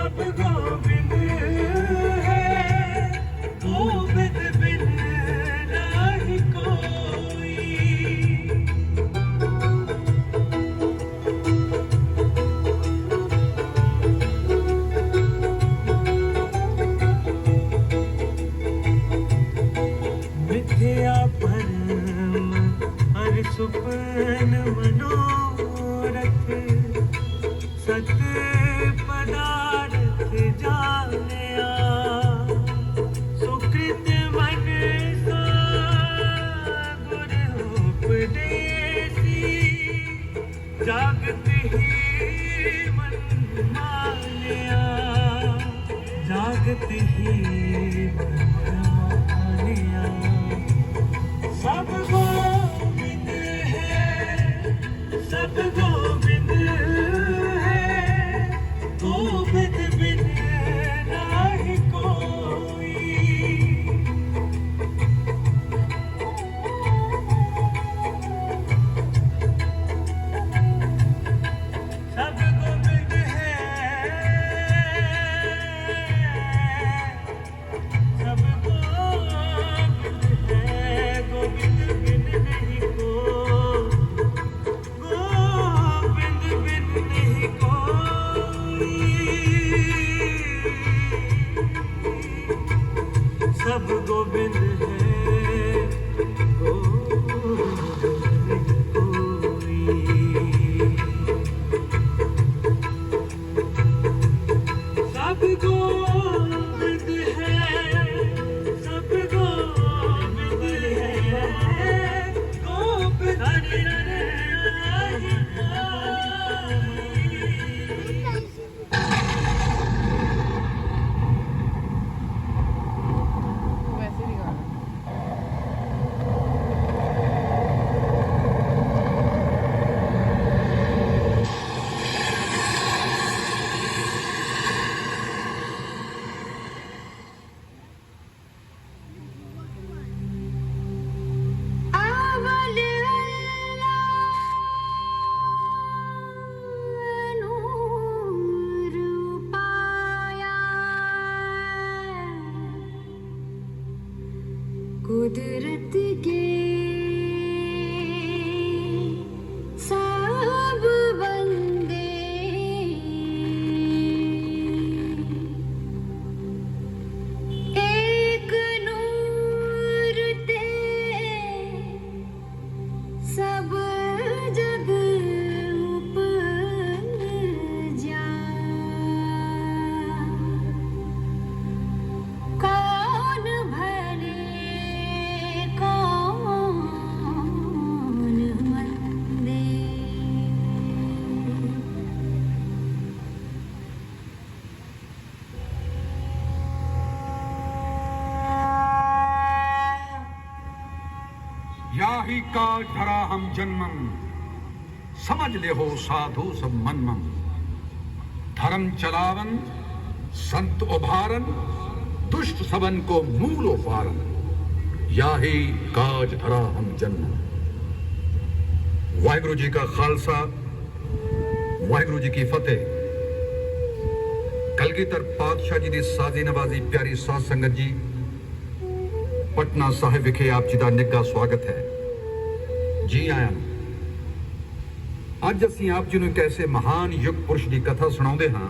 सब गोविंद है, गोविंद बिन नाही कोई। मिथ्या भरम हर सुपन मनोरथ, सत पदार्थ जानिया। सुकृत मन सा गुरु उपदेसी, जागत ही मन मानिया, जागत ही मन मानिया। सब गोविंद है, सब गोविंद है, गोविंद बिन नाही कोई। सब गोविंद है, सब गोविंद है, गोविंद बिन नहीं कोई, गोविंद बिन नहीं कोई। सब गोविंद है, गोविंद नहीं कोई। सब गोविंद है, सब गोविंद है, गोविंद नहीं कोई। वैसे नहीं गाना। अवल नूर पाया, कुदरत के सब बंदे एक नूर ते सब जग उपजा। कौन भले कौन मंदे। या ही काज धरा हम जन्मम, समझ ले हो साधु सब मनमम। धर्म चलावन संत उभारन, दुष्ट सबन को मूल उपारन। या ही काज धरा हम जन्मम। वाहिगुरु जी का खालसा, वाहिगुरु जी की फतेह। कलगीधर पातशाह जी की साजी नवाजी प्यारी साध संगत जी, पटना साहिब विखे आप जी का निੱਘਾ स्वागत है। जी आया ਨੂੰ। ਅੱਜ ਅਸੀਂ ਆਪ ਜੀ ਨੂੰ ਇੱਕ ਐਸੇ ਮਹਾਨ ਯੁਗ ਪੁਰਸ਼ ਦੀ ਕਥਾ ਸੁਣਾਉਂਦੇ ਹਾਂ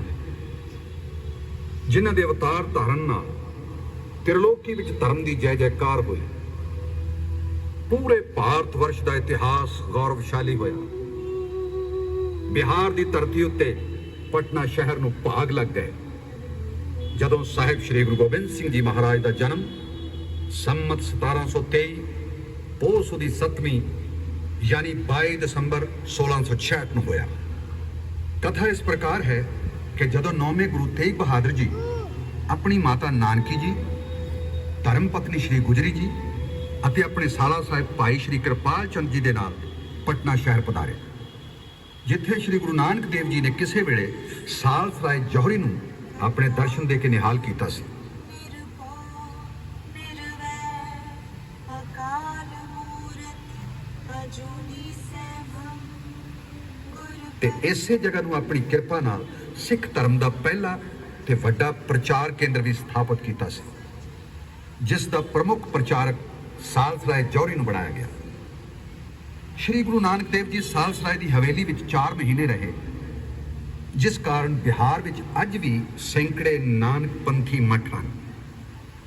ਜਿਨ੍ਹਾਂ ਦੇ ਅਵਤਾਰ ਧਾਰਨ ਨਾਲ ਤ੍ਰਿਲੋਕੀ ਵਿੱਚ ਧਰਮ ਦੀ ਜੈ ਜੈਕਾਰ ਹੋਈ। ਪੂਰੇ ਭਾਰਤ ਵਰਸ਼ ਦਾ ਇਤਿਹਾਸ ਗੌਰਵਸ਼ਾਲੀ ਹੋਇਆ। ਬਿਹਾਰ ਦੀ ਧਰਤੀ ਉੱਤੇ ਪਟਨਾ ਸ਼ਹਿਰ ਨੂੰ ਭਾਗ ਲੱਗ ਗਏ ਜਦੋਂ ਸਾਹਿਬ ਸ੍ਰੀ ਗੁਰੂ ਗੋਬਿੰਦ ਸਿੰਘ ਜੀ ਮਹਾਰਾਜ ਦਾ ਜਨਮ ਸੰਮਤ 1723 ਪੋਹ ਦੀ 7ਵੀਂ यानी 22 दिसंबर 1666 ਨੂੰ ਹੋਇਆ। ਕਥਾ ਇਸ ਪ੍ਰਕਾਰ ਹੈ ਕਿ ਜਦੋਂ 9ਵੇਂ ਗੁਰੂ ਤੇਗ ਬਹਾਦਰ ਜੀ ਆਪਣੀ ਮਾਤਾ ਨਾਨਕੀ ਜੀ, ਧਰਮ ਪਤਨੀ ਸ਼੍ਰੀ ਗੁਜਰੀ ਜੀ ਅਤੇ ਆਪਣੇ ਸਾਲਾ ਸਾਹਿਬ ਭਾਈ ਸ਼੍ਰੀ ਕਿਰਪਾਲ ਚੰਦ ਜੀ ਦੇ ਨਾਲ ਪਟਨਾ ਸ਼ਹਿਰ ਪਧਾਰੇ, ਜਿੱਥੇ ਸ਼੍ਰੀ ਗੁਰੂ ਨਾਨਕ ਦੇਵ ਜੀ ਨੇ ਕਿਸੇ ਵੇਲੇ ਸਾਲਸਰਾਏ ਜੌਹਰੀ ਨੂੰ ਆਪਣੇ ਦਰਸ਼ਨ ਦੇ ਕੇ ਨਿਹਾਲ ਕੀਤਾ ਸੀ। ਤੇ ਇਸੇ ਜਗ੍ਹਾ ਨੂੰ ਆਪਣੀ ਕਿਰਪਾ ਨਾਲ ਸਿੱਖ ਧਰਮ ਦਾ ਪਹਿਲਾ ਤੇ ਵੱਡਾ ਪ੍ਰਚਾਰ ਕੇਂਦਰ ਵੀ ਸਥਾਪਿਤ ਕੀਤਾ ਸੀ, ਜਿਸ ਦਾ ਪ੍ਰਮੁੱਖ ਪ੍ਰਚਾਰਕ ਸਾਲਸਰਾਏ ਜੌਹਰੀ ਨੂੰ ਬਣਾਇਆ ਗਿਆ। ਸ਼੍ਰੀ ਗੁਰੂ ਨਾਨਕ ਦੇਵ ਜੀ ਸਾਲਸਰਾਏ ਦੀ ਹਵੇਲੀ ਵਿੱਚ 4 ਮਹੀਨੇ ਰਹੇ, ਜਿਸ ਕਾਰਨ ਬਿਹਾਰ ਵਿੱਚ ਅੱਜ ਵੀ ਸੈਂਕੜੇ ਨਾਨਕਪੰਥੀ ਮੱਠ ਹਨ।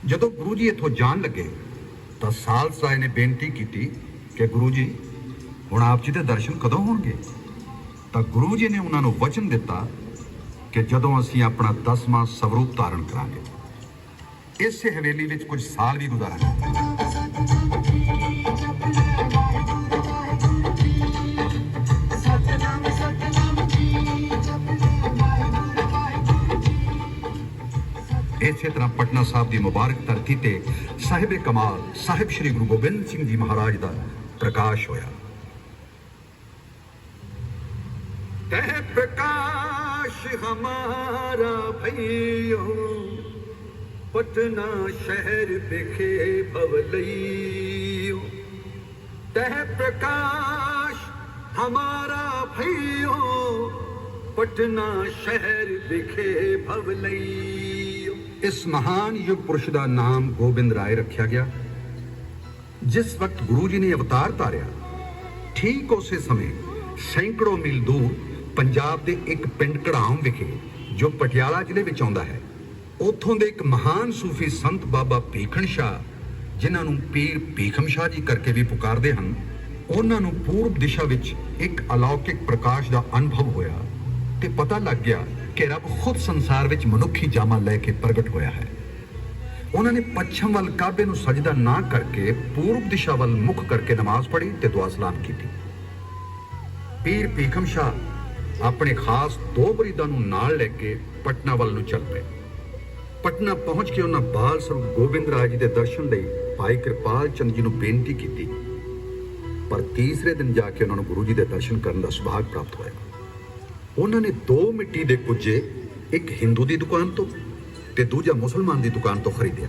ਜਦੋਂ ਗੁਰੂ ਜੀ ਇੱਥੋਂ ਜਾਣ ਲੱਗੇ ਤਾਂ ਸਾਲਸਰਾਏ ਨੇ ਬੇਨਤੀ ਕੀਤੀ ਕਿ ਗੁਰੂ ਜੀ, ਹੁਣ ਆਪ ਜੀ ਦੇ ਦਰਸ਼ਨ ਕਦੋਂ ਹੋਣਗੇ? ਤਾਂ ਗੁਰੂ ਜੀ ਨੇ ਉਹਨਾਂ ਨੂੰ ਵਚਨ ਦਿੱਤਾ ਕਿ ਜਦੋਂ ਅਸੀਂ ਆਪਣਾ 10ਵਾਂ ਸਵਰੂਪ ਧਾਰਨ ਕਰਾਂਗੇ। ਇਸੇ ਹਵੇਲੀ ਵਿੱਚ ਕੁਝ ਸਾਲ ਵੀ ਗੁਜ਼ਾਰਾਂਗੇ। ਇਸੇ ਤਰ੍ਹਾਂ ਪਟਨਾ ਸਾਹਿਬ ਦੀ ਮੁਬਾਰਕ ਧਰਤੀ ਤੇ ਸਾਹਿਬ ਕਮਾਲ ਸਾਹਿਬ ਸ਼੍ਰੀ ਗੁਰੂ ਗੋਬਿੰਦ ਸਿੰਘ ਜੀ ਮਹਾਰਾਜ ਦਾ ਪ੍ਰਕਾਸ਼ ਹੋਇਆ। ਤਹ ਪ੍ਰਕਾਸ਼ ਹਮਾਰਾ ਭਈਓ, ਪਟਨਾ ਸ਼ਹਿਰ ਵਿਖੇ ਭਵਲਈਓ। ਤਹ ਪ੍ਰਕਾਸ਼ ਹਮਾਰਾ ਭਈਓ, ਪਟਨਾ ਸ਼ਹਿਰ ਵਿਖੇ ਭਵਲਈਓ। ਇਸ ਮਹਾਨ ਯੁਗ ਪੁਰਸ਼ ਦਾ ਨਾਮ ਗੋਬਿੰਦ ਰਾਏ ਰੱਖਿਆ ਗਿਆ। ਜਿਸ ਵਕਤ ਗੁਰੂ ਜੀ ਨੇ ਅਵਤਾਰ ਧਾਰਿਆ, ਠੀਕ ਉਸੇ ਸਮੇਂ ਸੈਂਕੜੋਂ ਮੀਲ ਦੂਰ ਪੰਜਾਬ ਦੇ ਇੱਕ ਪਿੰਡ ਘੜਾਮ ਵਿਖੇ, ਜੋ ਪਟਿਆਲਾ ਜ਼ਿਲ੍ਹੇ ਵਿੱਚ ਆਉਂਦਾ ਹੈ, ਉੱਥੋਂ ਦੇ ਇੱਕ ਮਹਾਨ ਸੂਫੀ ਸੰਤ ਬਾਬਾ ਭੀਖਣ ਸ਼ਾਹ, ਜਿਨ੍ਹਾਂ ਨੂੰ ਪੀਰ ਭੀਖਮ ਸ਼ਾਹ ਜੀ ਕਰਕੇ ਵੀ ਪੁਕਾਰਦੇ ਹਨ, ਉਹਨਾਂ ਨੂੰ ਪੂਰਬ ਦਿਸ਼ਾ ਵਿੱਚ ਇੱਕ ਅਲੌਕਿਕ ਪ੍ਰਕਾਸ਼ ਦਾ ਅਨੁਭਵ ਹੋਇਆ ਤੇ ਪਤਾ ਲੱਗ ਗਿਆ ਕਿ ਰੱਬ ਖੁਦ ਸੰਸਾਰ ਵਿੱਚ ਮਨੁੱਖੀ ਜਾਮਾ ਲੈ ਕੇ ਪ੍ਰਗਟ ਹੋਇਆ ਹੈ। ਉਹਨਾਂ ਨੇ ਪੱਛਮ ਵੱਲ ਕਾਬੇ ਨੂੰ ਸਜਦਾ ਨਾ ਕਰਕੇ ਪੂਰਬ ਦਿਸ਼ਾ ਵੱਲ ਮੁਖ ਕਰਕੇ ਨਮਾਜ਼ ਪੜ੍ਹੀ ਤੇ ਦੁਆ ਸਲਾਮ ਕੀਤੀ। ਪੀਰ ਭੀਖਮ ਸ਼ਾਹ ਆਪਣੇ ਖਾਸ 2 ਮੁਰੀਦਾਂ ਨੂੰ ਨਾਲ ਲੈ ਕੇ ਪਟਨਾ ਵੱਲ ਨੂੰ ਚੱਲ ਪਏ। ਪਟਨਾ ਪਹੁੰਚ ਕੇ ਉਹਨਾਂ ਬਾਲ ਸਰੂਪ ਗੋਬਿੰਦ ਰਾਏ ਜੀ ਦੇ ਦਰਸ਼ਨ ਲਈ ਭਾਈ ਕਿਰਪਾਲ ਚੰਦ ਜੀ ਨੂੰ ਬੇਨਤੀ ਕੀਤੀ, ਪਰ ਤੀਸਰੇ ਦਿਨ ਜਾ ਕੇ ਉਹਨਾਂ ਨੂੰ ਗੁਰੂ ਜੀ ਦੇ ਦਰਸ਼ਨ ਕਰਨ ਦਾ ਸੁਭਾਗ ਪ੍ਰਾਪਤ ਹੋਇਆ। ਉਹਨਾਂ ਨੇ 2 ਮਿੱਟੀ ਦੇ ਕੁੱਜੇ, ਇੱਕ ਹਿੰਦੂ ਦੀ ਦੁਕਾਨ ਤੋਂ ਤੇ ਦੂਜਾ ਮੁਸਲਮਾਨ ਦੀ ਦੁਕਾਨ ਤੋਂ ਖਰੀਦਿਆ।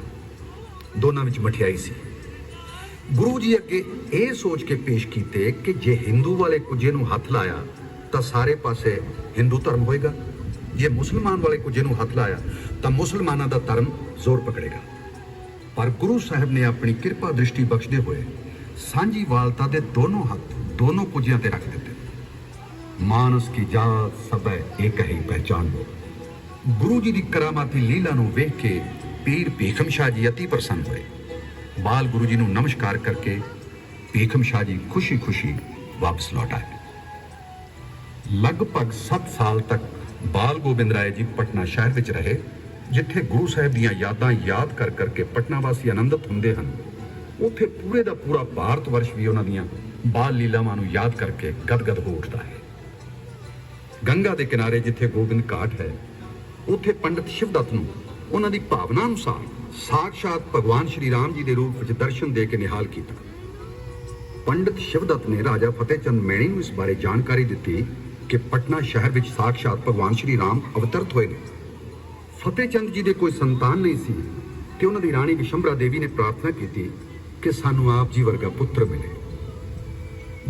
ਦੋਨਾਂ ਵਿੱਚ ਮਠਿਆਈ ਸੀ। ਗੁਰੂ ਜੀ ਅੱਗੇ ਇਹ ਸੋਚ ਕੇ ਪੇਸ਼ ਕੀਤੇ ਕਿ ਜੇ ਹਿੰਦੂ ਵਾਲੇ ਕੁੱਜੇ ਨੂੰ ਹੱਥ ਲਾਇਆ ਤਾਂ ਸਾਰੇ ਪਾਸੇ ਹਿੰਦੂ ਧਰਮ ਹੋਏਗਾ, ਜੇ ਮੁਸਲਮਾਨ ਵਾਲੇ ਕੁੱਜੇ ਨੂੰ ਹੱਥ ਲਾਇਆ ਤਾਂ ਮੁਸਲਮਾਨਾਂ ਦਾ ਧਰਮ ਜ਼ੋਰ ਪਕੜੇਗਾ। ਪਰ ਗੁਰੂ ਸਾਹਿਬ ਨੇ ਆਪਣੀ ਕਿਰਪਾ ਦ੍ਰਿਸ਼ਟੀ ਬਖਸ਼ਦੇ ਹੋਏ ਸਾਂਝੀ ਵਾਲਤਾ ਦੇ ਦੋਨੋਂ ਹੱਥ ਦੋਨੋਂ ਕੁੱਜਿਆਂ ਤੇ ਰੱਖ ਦਿੱਤੇ। ਮਾਨਸ ਕੀ ਜਾਤ ਸਭੈ ਏਕ ਹੀ ਪਹਿਚਾਨ। ਗੁਰੂ ਜੀ ਦੀ ਕਰਾਮਾਤੀ ਲੀਲਾ ਨੂੰ ਵੇਖ ਕੇ ਪੀਰ ਭੀਖਮ ਸ਼ਾਹ ਜੀ ਅਤੀ ਪ੍ਰਸੰਨ ਹੋਏ। ਬਾਲ ਗੁਰੂ ਜੀ ਨੂੰ ਨਮਸਕਾਰ ਕਰਕੇ ਭੀਖਮ ਸ਼ਾਹ ਜੀ ਖੁਸ਼ੀ-ਖੁਸ਼ੀ ਵਾਪਸ ਲੌਟ ਆਏ। ਲਗਭਗ 7 ਸਾਲ ਤੱਕ ਬਾਲ ਗੋਬਿੰਦ ਰਾਏ ਜੀ ਪਟਨਾ ਸ਼ਹਿਰ ਵਿੱਚ ਰਹੇ, ਜਿੱਥੇ ਗੁਰੂ ਸਾਹਿਬ ਦੀਆਂ ਯਾਦਾਂ ਯਾਦ ਕਰ ਕਰਕੇ ਪਟਨਾ ਵਾਸੀ ਆਨੰਦਿਤ ਹੁੰਦੇ ਹਨ। ਉੱਥੇ ਪੂਰੇ ਦਾ ਪੂਰਾ ਭਾਰਤ ਵਰਸ਼ ਵੀ ਉਹਨਾਂ ਦੀਆਂ ਬਾਲ ਲੀਲਾਵਾਂ ਨੂੰ ਯਾਦ ਕਰਕੇ ਗਦਗਦ ਹੋ ਉੱਠਦਾ ਹੈ। ਗੰਗਾ ਦੇ ਕਿਨਾਰੇ ਜਿੱਥੇ ਗੋਬਿੰਦ ਘਾਟ ਹੈ, ਉੱਥੇ ਪੰਡਿਤ ਸ਼ਿਵਦੱਤ ਨੂੰ ਉਹਨਾਂ ਦੀ ਭਾਵਨਾ ਅਨੁਸਾਰ ਸਾਖਸ਼ਾਤ ਭਗਵਾਨ ਸ਼੍ਰੀ ਰਾਮ ਜੀ ਦੇ ਰੂਪ ਵਿੱਚ ਦਰਸ਼ਨ ਦੇ ਕੇ ਨਿਹਾਲ ਕੀਤਾ। ਪੰਡਿਤ ਸ਼ਿਵਦੱਤ ਨੇ ਰਾਜਾ ਫਤਿਹ ਚੰਦ ਮੈਣੀ ਨੂੰ ਇਸ ਬਾਰੇ ਜਾਣਕਾਰੀ ਦਿੱਤੀ ਕਿ ਪਟਨਾ ਸ਼ਹਿਰ ਵਿੱਚ ਸਾਖਸ਼ਾਤ ਭਗਵਾਨ ਸ਼੍ਰੀ ਰਾਮ ਅਵਤਰਤ ਹੋਏ ਨੇ। ਫਤਿਹ ਚੰਦ ਜੀ ਦੇ ਕੋਈ ਸੰਤਾਨ ਨਹੀਂ ਸੀ ਤੇ ਉਹਨਾਂ ਦੀ ਰਾਣੀ ਵਿਸ਼ੰਬਰਾ ਦੇਵੀ ਨੇ ਪ੍ਰਾਰਥਨਾ ਕੀਤੀ ਕਿ ਸਾਨੂੰ ਆਪ ਜੀ ਵਰਗਾ ਪੁੱਤਰ ਮਿਲੇ।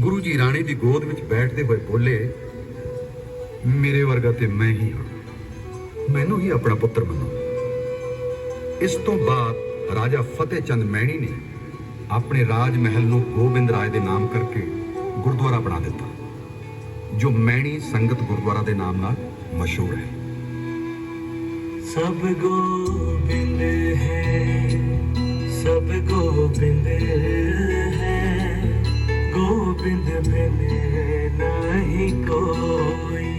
ਗੁਰੂ ਜੀ ਰਾਣੀ ਦੀ ਗੋਦ ਵਿੱਚ ਬੈਠਦੇ ਹੋਏ ਬੋਲੇ, ਮੇਰੇ ਵਰਗਾ ਤੇ ਮੈਂ ਹੀ ਹਾਂ, ਮੈਨੂੰ ਹੀ ਆਪਣਾ ਪੁੱਤਰ ਮੰਨੋ। ਇਸ ਤੋਂ ਬਾਅਦ ਰਾਜਾ ਫਤਿਹ ਚੰਦ ਮੈਣੀ ਨੇ ਆਪਣੇ ਰਾਜ ਮਹਿਲ ਨੂੰ ਗੋਬਿੰਦ ਰਾਏ ਦੇ ਨਾਮ ਕਰਕੇ ਗੁਰਦੁਆਰਾ ਬਣਾ ਦਿੱਤਾ, ਜੋ ਮੈਣੀ ਸੰਗਤ ਗੁਰਦੁਆਰਾ ਦੇ ਨਾਮ ਨਾਲ ਮਸ਼ਹੂਰ ਹੈ। सब गोबिंद है, सब गोबिंद है, गोबिंद बिन नहीं कोई।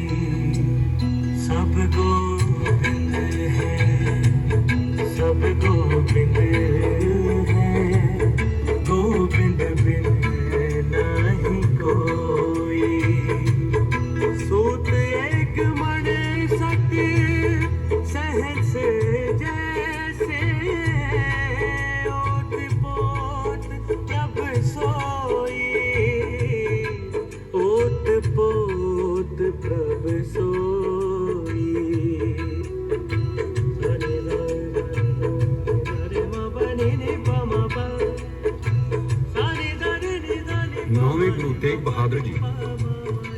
सब गोबिंद है, सब गोबिंद है, गोबिंद बिन नहीं कोई। सूत एक मन सत्य सहज जैसे, ओत पोत प्रभ सोई, ओत पोत प्रभ सोई। नौवें गुरु तेग बहादुर जी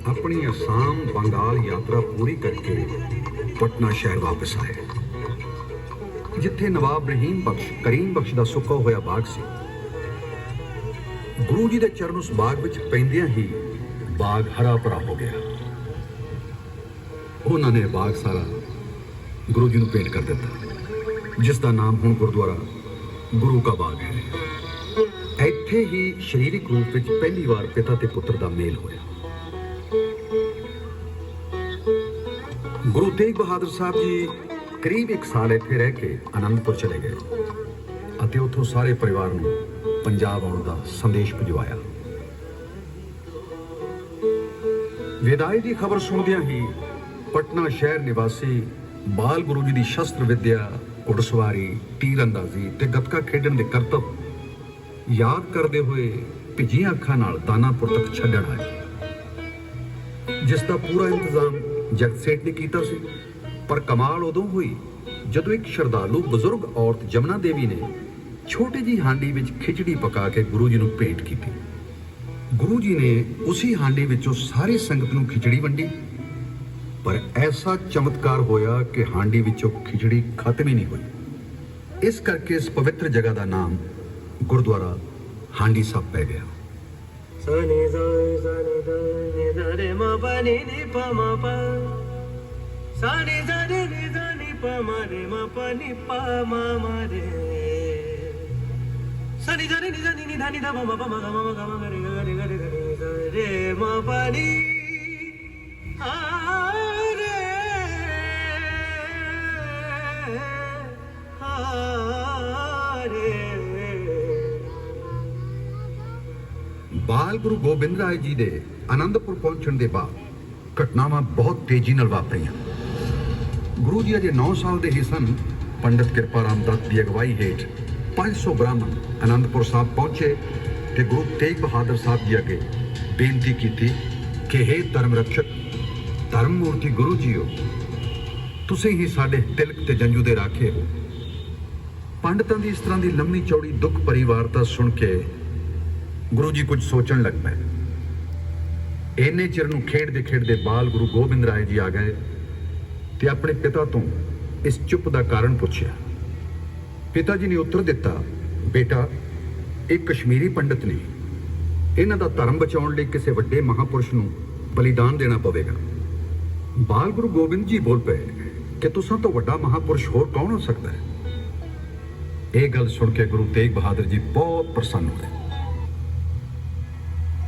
अपनी असम बंगाल यात्रा पूरी करके ਪਟਨਾ ਸ਼ਹਿਰ ਵਾਪਸ ਆਏ, ਜਿੱਥੇ ਨਵਾਬ ਰਹੀਮ ਬਖਸ਼ ਕਰੀਮ ਬਖਸ਼ ਦਾ ਸੁੱਕਾ ਹੋਇਆ ਬਾਗ ਸੀ। ਗੁਰੂ ਜੀ ਦੇ ਚਰਨ ਉਸ ਬਾਗ ਵਿੱਚ ਪੈਂਦਿਆਂ ਹੀ ਬਾਗ ਹਰਾ ਭਰਾ ਹੋ ਗਿਆ। ਉਹਨਾਂ ਨੇ ਬਾਗ ਸਾਰਾ ਗੁਰੂ ਜੀ ਨੂੰ ਭੇਟ ਕਰ ਦਿੱਤਾ, ਜਿਸ ਦਾ ਨਾਮ ਹੁਣ ਗੁਰਦੁਆਰਾ ਗੁਰੂ ਕਾ ਬਾਗ ਹੈ। ਇੱਥੇ ਹੀ ਸਰੀਰਕ ਰੂਪ ਵਿੱਚ ਪਹਿਲੀ ਵਾਰ ਪਿਤਾ ਤੇ ਪੁੱਤਰ ਦਾ ਮੇਲ ਹੋਇਆ। ਗੁਰੂ ਤੇਗ ਬਹਾਦਰ ਸਾਹਿਬ ਜੀ ਕਰੀਬ 1 ਸਾਲ ਇੱਥੇ ਰਹਿ ਕੇ ਆਨੰਦਪੁਰ ਚਲੇ ਗਏ ਅਤੇ ਉੱਥੋਂ ਸਾਰੇ ਪਰਿਵਾਰ ਨੂੰ ਪੰਜਾਬ ਆਉਣ ਦਾ ਸੰਦੇਸ਼ ਭਿਜਵਾਇਆ। ਵਿਦਾਈ ਦੀ ਖਬਰ ਸੁਣਦਿਆਂ ਹੀ ਪਟਨਾ ਸ਼ਹਿਰ ਨਿਵਾਸੀ ਬਾਲ ਗੁਰੂ ਜੀ ਦੀ ਸ਼ਸਤਰ ਵਿੱਦਿਆ, ਘੁੜਸਵਾਰੀ, ਤੀਰਅੰਦਾਜ਼ੀ ਤੇ ਗੱਤਕਾ ਖੇਡਣ ਦੇ ਕਰਤੱਵ ਯਾਦ ਕਰਦੇ ਹੋਏ ਭਿੱਜੀਆਂ ਅੱਖਾਂ ਨਾਲ ਦਾਨਾਪੁਰ ਤੱਕ ਛੱਡਣ ਆਏ, ਜਿਸ ਦਾ ਪੂਰਾ ਇੰਤਜ਼ਾਮ ਜਗਤ ਸੇਠ ਨੇ ਕੀਤਾ ਸੀ। ਪਰ ਕਮਾਲ ਉਦੋਂ ਹੋਈ ਜਦੋਂ ਇੱਕ ਸ਼ਰਧਾਲੂ ਬਜ਼ੁਰਗ ਔਰਤ ਜਮਨਾ ਦੇਵੀ ਨੇ ਛੋਟੀ ਜਿਹੀ ਹਾਂਡੀ ਵਿੱਚ ਖਿਚੜੀ ਪਕਾ ਕੇ ਗੁਰੂ ਜੀ ਨੂੰ ਭੇਟ ਕੀਤੀ। ਗੁਰੂ ਜੀ ਨੇ ਉਸੇ ਹਾਂਡੀ ਵਿੱਚੋਂ ਸਾਰੀ ਸੰਗਤ ਨੂੰ ਖਿਚੜੀ ਵੰਡੀ, ਪਰ ਐਸਾ ਚਮਤਕਾਰ ਹੋਇਆ ਕਿ ਹਾਂਡੀ ਵਿੱਚੋਂ ਖਿਚੜੀ ਖਤਮ ਹੀ ਨਹੀਂ ਹੋਈ। ਇਸ ਕਰਕੇ ਇਸ ਪਵਿੱਤਰ ਜਗ੍ਹਾ ਦਾ ਨਾਮ ਗੁਰਦੁਆਰਾ ਹਾਂਡੀ ਸਾਹਿਬ ਪੈ ਗਿਆ। ਸਨੀ ਜ਼ਾਨੀ ਜ਼ਾਨੀ ਦਾਨੀ ਦਾਰੇ ਮਾ ਪਨੀ ਨੀ ਪਾ ਮਾ ਪਾ ਸਨੀ ਜ਼ਾਨੀ ਨੀ ਜ਼ਾਨੀ ਪਾ ਮਾ ਰੇ ਮਾ ਪਨੀ ਪਾ ਮਾ ਮਾ ਰੇ ਸਨੀ ਜ਼ਾਨੀ ਨੀ ਜ਼ਾਨੀ ਨੀ ਧਾਨੀ ਧਾ ਮਾ ਮਾ ਪਾ ਮਾ ਗਾ ਮਾ ਗਾ ਮਾ ਰੇ ਗਾ ਰੇ ਗਾ ਰੇ ਗਾ ਰੇ ਮਾ ਪਨੀ ਆ ਰੇ ਆ ਰੇ। ਬਾਲ ਗੁਰੂ ਗੋਬਿੰਦ ਰਾਏ ਜੀ ਦੇ ਆਨੰਦਪੁਰ ਪਹੁੰਚਣ ਦੇ ਬਾਅਦ ਘਟਨਾਵਾਂ ਬਹੁਤ ਤੇਜ਼ੀ ਨਾਲ ਵਾਪਰੀਆਂ। ਗੁਰੂ ਜੀ ਅਜੇ 9 ਸਾਲ ਦੇ ਹੀ ਸਨ। ਪੰਡਿਤ ਕਿਰਪਾ ਰਾਮ ਦੱਤ ਦੀ ਅਗਵਾਈ ਹੇਠ 500 ਬ੍ਰਾਹਮਣ ਆਨੰਦਪੁਰ ਸਾਹਿਬ ਪਹੁੰਚੇ ਤੇ ਗੁਰੂ ਤੇਗ ਬਹਾਦਰ ਸਾਹਿਬ ਜੀ ਅੱਗੇ ਬੇਨਤੀ ਕੀਤੀ ਕਿ ਹੇ ਧਰਮ ਰਕਸ਼ਕ, ਧਰਮ ਮੂਰਤੀ ਗੁਰੂ ਜੀਓ, ਤੁਸੀਂ ਹੀ ਸਾਡੇ ਤਿਲਕ ਤੇ ਜੰਜੂ ਦੇ ਰਾਖੇ ਹੋ। ਪੰਡਤਾਂ ਦੀ ਇਸ ਤਰ੍ਹਾਂ ਦੀ ਲੰਮੀ ਚੌੜੀ ਦੁੱਖ ਭਰੀ ਵਾਰਤਾ ਸੁਣ ਕੇ ਗੁਰੂ ਜੀ ਕੁਝ ਸੋਚਣ ਲੱਗ ਪਏ। ਇੰਨੇ ਚਿਰ ਨੂੰ ਖੇਡਦੇ ਬਾਲ ਗੁਰੂ ਗੋਬਿੰਦ ਰਾਏ ਜੀ ਆ ਗਏ ਤੇ ਆਪਣੇ ਪਿਤਾ ਤੋਂ ਇਸ ਚੁੱਪ ਦਾ ਕਾਰਨ ਪੁੱਛਿਆ। ਪਿਤਾ ਜੀ ਨੇ ਉੱਤਰ ਦਿੱਤਾ, ਬੇਟਾ, ਇਹ ਕਸ਼ਮੀਰੀ ਪੰਡਤ ਨੇ, ਇਹਨਾਂ ਦਾ ਧਰਮ ਬਚਾਉਣ ਲਈ ਕਿਸੇ ਵੱਡੇ ਮਹਾਪੁਰਸ਼ ਨੂੰ ਬਲੀਦਾਨ ਦੇਣਾ ਪਵੇਗਾ। ਬਾਲ ਗੁਰੂ ਗੋਬਿੰਦ ਜੀ ਬੋਲ ਪਏ ਕਿ ਤੁਸਾਂ ਤੋਂ ਵੱਡਾ ਮਹਾਪੁਰਸ਼ ਹੋਰ ਕੌਣ ਹੋ ਸਕਦਾ ਹੈ। ਇਹ ਗੱਲ ਸੁਣ ਕੇ ਗੁਰੂ ਤੇਗ ਬਹਾਦਰ ਜੀ ਬਹੁਤ ਪ੍ਰਸੰਨ ਹੋਏ।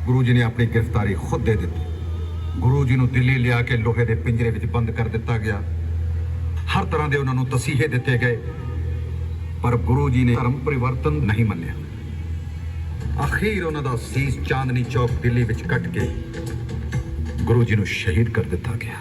ਗੁਰੂ ਜੀ ਨੇ ਆਪਣੀ ਗ੍ਰਿਫਤਾਰੀ ਖੁਦ ਦੇ ਦਿੱਤੀ। ਗੁਰੂ ਜੀ ਨੂੰ ਦਿੱਲੀ ਲਿਆ ਕੇ ਲੋਹੇ ਦੇ ਪਿੰਜਰੇ ਵਿੱਚ ਬੰਦ ਕਰ ਦਿੱਤਾ ਗਿਆ। ਹਰ ਤਰ੍ਹਾਂ ਦੇ ਉਹਨਾਂ ਨੂੰ ਤਸੀਹੇ ਦਿੱਤੇ ਗਏ, ਪਰ ਗੁਰੂ ਜੀ ਨੇ ਧਰਮ ਪਰਿਵਰਤਨ ਨਹੀਂ ਮੰਨਿਆ। ਅਖੀਰ ਉਹਨਾਂ ਦਾ ਸੀਸ ਚਾਂਦਨੀ ਚੌਕ ਦਿੱਲੀ ਵਿੱਚ ਕੱਟ ਕੇ ਗੁਰੂ ਜੀ ਨੂੰ ਸ਼ਹੀਦ ਕਰ ਦਿੱਤਾ ਗਿਆ।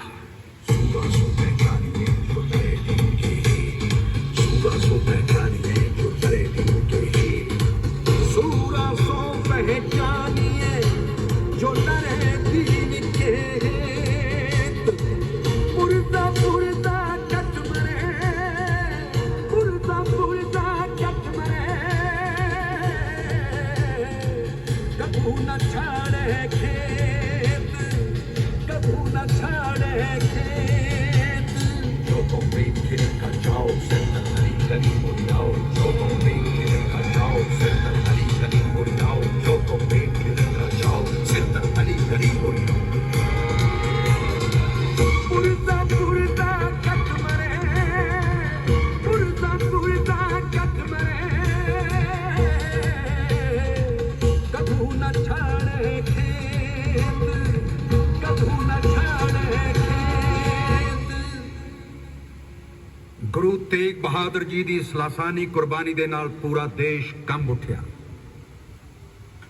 ਗੁਰੂ ਤੇਗ ਬਹਾਦਰ ਜੀ ਦੀ ਸਲਾਸਾਨੀ ਕੁਰਬਾਨੀ ਦੇ ਨਾਲ ਪੂਰਾ ਦੇਸ਼ ਕੰਬ ਉੱਠਿਆ।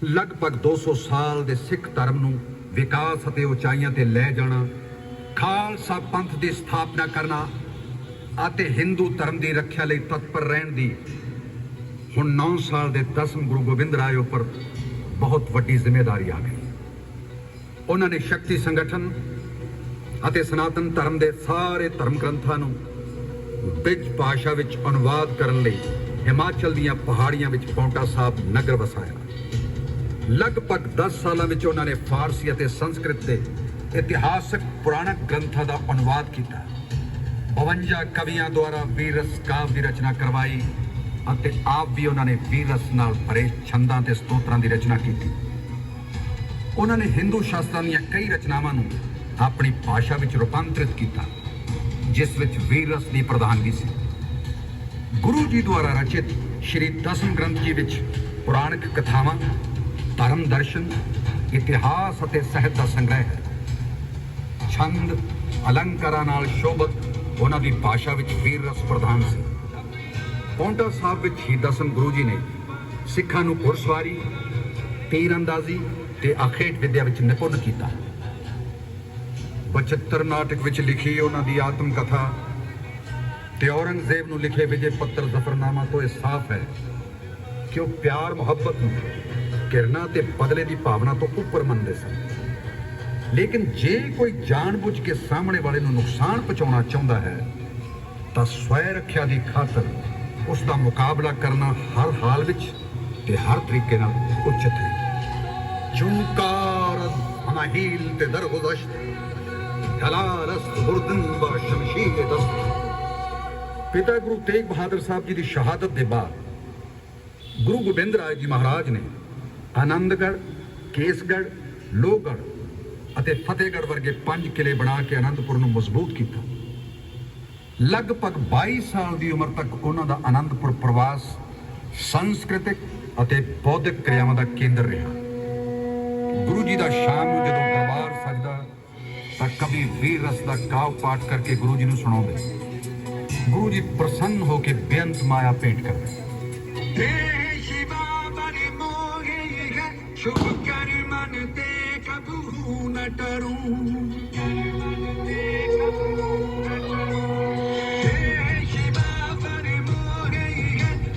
ਲਗਭਗ 200 ਸਾਲ ਦੇ ਸਿੱਖ ਧਰਮ ਨੂੰ ਵਿਕਾਸ ਅਤੇ ਉਚਾਈਆਂ ਤੇ ਲੈ ਜਾਣਾ, ਖਾਲਸਾ ਪੰਥ ਦੀ ਸਥਾਪਨਾ ਕਰਨਾ ਅਤੇ ਹਿੰਦੂ ਧਰਮ ਦੀ ਰੱਖਿਆ ਲਈ ਤਤਪਰ ਰਹਿਣ ਦੀ ਹੁਣ 9 ਸਾਲ ਦੇ 10ਵੇਂ ਗੁਰੂ ਗੋਬਿੰਦ ਰਾਏ ਉੱਪਰ ਬਹੁਤ ਵੱਡੀ ਜ਼ਿੰਮੇਵਾਰੀ ਆ ਗਈ। ਉਹਨਾਂ ਨੇ ਸ਼ਕਤੀ ਸੰਗਠਨ ਅਤੇ ਸਨਾਤਨ ਧਰਮ ਦੇ ਸਾਰੇ ਧਰਮ ਗ੍ਰੰਥਾਂ ਨੂੰ ਬ੍ਰਿਜ ਭਾਸ਼ਾ ਵਿੱਚ ਅਨੁਵਾਦ ਕਰਨ ਲਈ ਹਿਮਾਚਲ ਦੀਆਂ ਪਹਾੜੀਆਂ ਵਿੱਚ ਪੌਂਟਾ ਸਾਹਿਬ ਨਗਰ ਵਸਾਇਆ। ਲਗਭਗ 10 ਸਾਲਾਂ ਵਿੱਚ ਉਹਨਾਂ ਨੇ ਫਾਰਸੀ ਅਤੇ ਸੰਸਕ੍ਰਿਤ ਦੇ ਇਤਿਹਾਸਕ ਪੁਰਾਣਕ ਗ੍ਰੰਥਾਂ ਦਾ ਅਨੁਵਾਦ ਕੀਤਾ। 52 ਕਵੀਆਂ ਦੁਆਰਾ ਵੀਰ ਰਸ ਕਾਵਿ ਦੀ ਰਚਨਾ ਕਰਵਾਈ ਅਤੇ ਆਪ ਵੀ ਉਹਨਾਂ ਨੇ ਵੀਰ ਰਸ ਨਾਲ ਭਰੇ ਛੰਦਾਂ ਤੇ ਸਤੋਤਰਾਂ ਦੀ ਰਚਨਾ ਕੀਤੀ। ਉਹਨਾਂ ਨੇ ਹਿੰਦੂ ਸ਼ਾਸਤਰਾਂ ਦੀਆਂ ਕਈ ਰਚਨਾਵਾਂ ਨੂੰ ਆਪਣੀ ਭਾਸ਼ਾ ਵਿੱਚ ਰੂਪਾਂਤਰਿਤ ਕੀਤਾ, ਜਿਸ ਵਿੱਚ ਵੀਰ ਰਸ ਦੀ ਪ੍ਰਧਾਨਗੀ ਸੀ। ਗੁਰੂ ਜੀ ਦੁਆਰਾ ਰਚਿਤ ਸ਼੍ਰੀ ਦਸਮ ਗ੍ਰੰਥ ਜੀ ਵਿੱਚ ਪੁਰਾਣਿਕ ਕਥਾਵਾਂ, ਧਰਮ ਦਰਸ਼ਨ, ਇਤਿਹਾਸ ਅਤੇ ਸਾਹਿਤ ਦਾ ਸੰਗ੍ਰਹਿ ਹੈ। ਛੰਦ ਅਲੰਕਾਰਾਂ ਨਾਲ ਸ਼ੋਭਤ ਉਹਨਾਂ ਦੀ ਭਾਸ਼ਾ ਵਿੱਚ ਵੀਰ ਰਸ ਪ੍ਰਧਾਨ ਸੀ। ਪੌਂਟਾ ਸਾਹਿਬ ਵਿੱਚ ਹੀ ਦਸਮ ਗੁਰੂ ਜੀ ਨੇ ਸਿੱਖਾਂ ਨੂੰ ਘੁੜਸਵਾਰੀ, ਤੀਰਅੰਦਾਜ਼ੀ ਤੇ ਅਖੇਟ ਵਿਦਿਆ ਵਿੱਚ ਨਿਪੁੰਨ ਕੀਤਾ। 72 ਨਾਟਕ ਵਿੱਚ ਲਿਖੀ ਉਹਨਾਂ ਦੀ ਆਤਮ ਕਥਾ ਤੇ ਔਰੰਗਜ਼ੇਬ ਨੂੰ ਲਿਖੇ ਵਿਜੇ ਪੱਤਰ ਜ਼ਫਰਨਾਮਾ ਤੋਂ ਇਹ ਸਾਫ਼ ਹੈ ਕਿ ਉਹ ਪਿਆਰ ਮੁਹੱਬਤ ਨੂੰ ਘਿਰਣਾ ਤੇ ਬਦਲੇ ਦੀ ਭਾਵਨਾ ਤੋਂ ਉੱਪਰ ਮੰਨਦੇ ਸਨ। ਲੇਕਿਨ ਜੇ ਕੋਈ ਜਾਣਬੁੱਝ ਕੇ ਸਾਹਮਣੇ ਵਾਲੇ ਨੂੰ ਨੁਕਸਾਨ ਪਹੁੰਚਾਉਣਾ ਚਾਹੁੰਦਾ ਹੈ ਤਾਂ ਸਵੈ ਰੱਖਿਆ ਦੀ ਖਾਤਰ ਉਸ ਦਾ ਮੁਕਾਬਲਾ ਕਰਨਾ ਹਰ ਹਾਲ ਵਿੱਚ ਤੇ ਹਰ ਤਰੀਕੇ ਨਾਲ ਉਚਿਤ ਹੈ। ਚੁੰਕਾਰ ਅਨਾਹੀਲ ਤੇ ਦਰਗੁਜ਼ਸ਼ਤ ਹਲਾਰਸਤ ਹੁਰਦਨ ਬ ਸ਼ਮਸ਼ੀਰ ਦਸਤ। ਪਿਤਾ ਗੁਰੂ ਤੇਗ ਬਹਾਦਰ ਸਾਹਿਬ ਜੀ ਦੀ ਸ਼ਹਾਦਤ ਦੇ ਬਾਅਦ ਗੁਰੂ ਗੋਬਿੰਦ ਰਾਏ ਜੀ ਮਹਾਰਾਜ ਨੇ ਆਨੰਦਗੜ੍ਹ, ਕੇਸਗੜ੍ਹ, ਲੋਹਗੜ੍ਹ ਅਤੇ ਫਤਿਹਗੜ੍ਹ ਵਰਗੇ 5 ਕਿਲੇ ਬਣਾ ਕੇ ਆਨੰਦਪੁਰ ਨੂੰ ਮਜ਼ਬੂਤ ਕੀਤਾ। ਲਗਭਗ 22 ਸਾਲ ਦੀ ਉਮਰ ਤੱਕ ਉਹਨਾਂ ਦਾ ਆਨੰਦਪੁਰ ਪ੍ਰਵਾਸ ਸੰਸਕ੍ਰਿਤਿਕ ਅਤੇ ਬੌਧਿਕ ਕਿਰਿਆਵਾਂ ਦਾ ਕੇਂਦਰ ਰਿਹਾ। ਗੁਰੂ ਜੀ ਦਾ ਸ਼ਾਮ ਨੂੰ ਜਦੋਂ ਦਰਬਾਰ ਸਜਦਾ ਤਾਂ ਕਵੀ ਵੀਰ ਰਸ ਦਾ ਕਾਵ ਪਾਠ ਕਰਕੇ ਗੁਰੂ ਜੀ ਨੂੰ ਸੁਣਾਉਂਦੇ। ਗੁਰੂ ਜੀ ਪ੍ਰਸੰਨ ਹੋ ਕੇ ਬੇਅੰਤ ਮਾਇਆ ਭੇਂਟ ਕਰਦੇ। शुभ कर मन ते कबू न डरूं,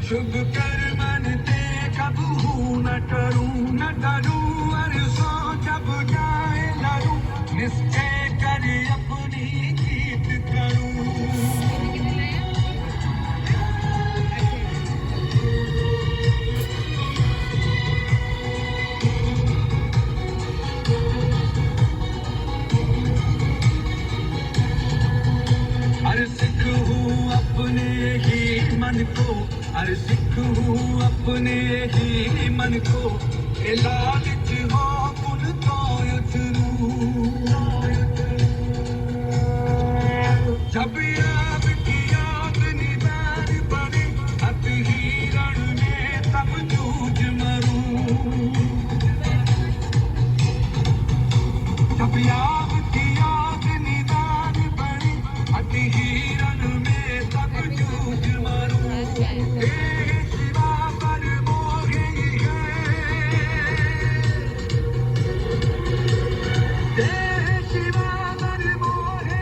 शुभ कर मन ते कबू न डरूं, अरसों जब जाए लरूं, निश्चय कर अपनी जीत करूं। हर सिख हूँ अपने ही मन को, हर सिख हूँ अपने ही मन को, लालच हो कुल तो उतरूं। जब याद की याद निदान पड़े, अब ही रण में तब जूझ मरूं। जब याद की याद निदान पड़े, अब ही रण में तब जूझ मरूं। शिवा पर मोहे है, शिवा पर मोहे